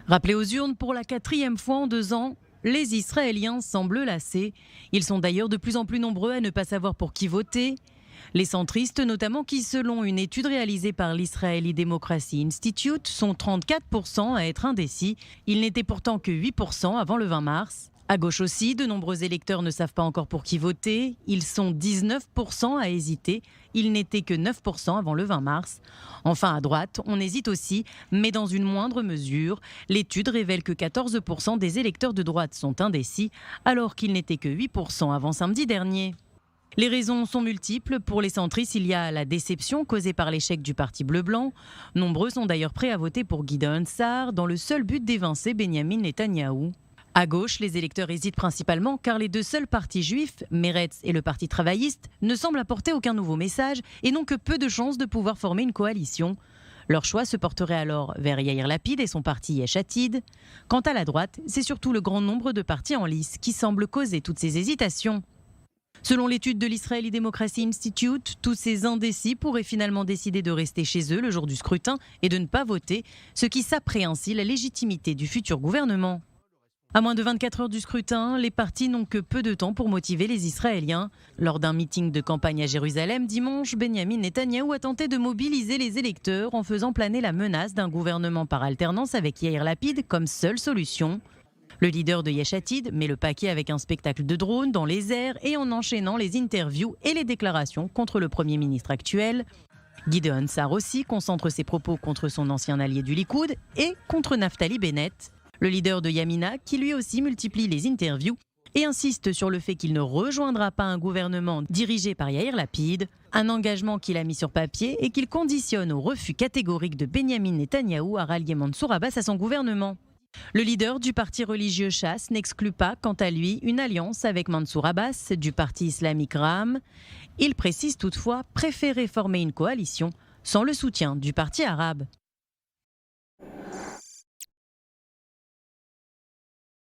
Rappelés aux urnes pour la 4e fois en 2 ans, les Israéliens semblent lassés. Ils sont d'ailleurs de plus en plus nombreux à ne pas savoir pour qui voter. Les centristes notamment qui, selon une étude réalisée par l'Israeli Democracy Institute, sont 34% à être indécis. Ils n'étaient pourtant que 8% avant le 20 mars. À gauche aussi, de nombreux électeurs ne savent pas encore pour qui voter. Ils sont 19% à hésiter. Ils n'étaient que 9% avant le 20 mars. Enfin, à droite, on hésite aussi, mais dans une moindre mesure. L'étude révèle que 14% des électeurs de droite sont indécis, alors qu'ils n'étaient que 8% avant samedi dernier. Les raisons sont multiples. Pour les centristes, il y a la déception causée par l'échec du parti bleu-blanc. Nombreux sont d'ailleurs prêts à voter pour Gideon Sa'ar dans le seul but d'évincer Benyamin Netanyahou. À gauche, les électeurs hésitent principalement car les 2 seuls partis juifs, Meretz et le Parti travailliste, ne semblent apporter aucun nouveau message et n'ont que peu de chances de pouvoir former une coalition. Leur choix se porterait alors vers Yair Lapid et son parti Yesh Atid. Quant à la droite, c'est surtout le grand nombre de partis en lice qui semblent causer toutes ces hésitations. Selon l'étude de l'Israeli Democracy Institute, tous ces indécis pourraient finalement décider de rester chez eux le jour du scrutin et de ne pas voter, ce qui saperait ainsi la légitimité du futur gouvernement. À moins de 24 heures du scrutin, les partis n'ont que peu de temps pour motiver les Israéliens. Lors d'un meeting de campagne à Jérusalem dimanche, Benyamin Netanyahou a tenté de mobiliser les électeurs en faisant planer la menace d'un gouvernement par alternance avec Yair Lapid comme seule solution. Le leader de Yesh Atid met le paquet avec un spectacle de drones dans les airs et en enchaînant les interviews et les déclarations contre le Premier ministre actuel. Gideon Sa'ar aussi concentre ses propos contre son ancien allié du Likoud et contre Naftali Bennett. Le leader de Yamina, qui lui aussi multiplie les interviews et insiste sur le fait qu'il ne rejoindra pas un gouvernement dirigé par Yair Lapid, un engagement qu'il a mis sur papier et qu'il conditionne au refus catégorique de Benyamin Netanyahou à rallier Mansour Abbas à son gouvernement. Le leader du parti religieux Chasse n'exclut pas, quant à lui, une alliance avec Mansour Abbas du parti islamique Ra'am. Il précise toutefois préférer former une coalition sans le soutien du parti arabe.